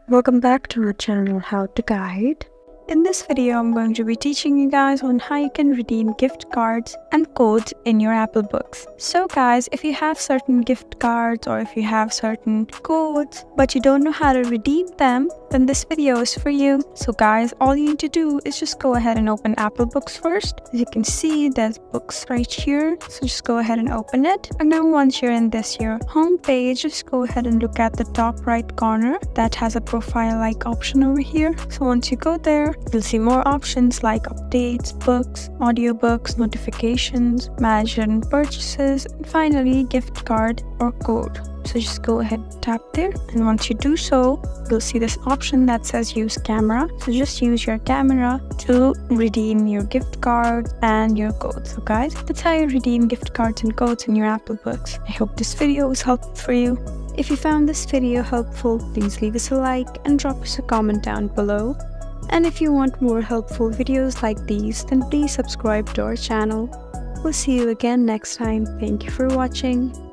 Welcome back to our channel How to Guide. In this video, I'm going to be teaching you guys on how you can redeem gift cards and codes in your Apple Books. So guys, if you have certain gift cards or if you have certain codes but you don't know how to redeem them, then this video is for you. So guys, all you need to do is just go ahead and open Apple Books first. As you can see, there's books right here. So just go ahead and open it. And now once you're in this here home page, just go ahead and look at the top right corner that has a profile-like option over here. So once you go there, you'll see more options like updates, books, audiobooks, notifications, manage and purchases, and finally gift card or code. So just go ahead and tap there, and once you do so, you'll see this option that says use camera. So just use your camera to redeem your gift card and your codes. So guys, that's how you redeem gift cards and codes in your Apple Books. I hope this video was helpful for you. If you found this video helpful, please leave us a like and drop us a comment down below. And if you want more helpful videos like these, then please subscribe to our channel. We'll see you again next time. Thank you for watching.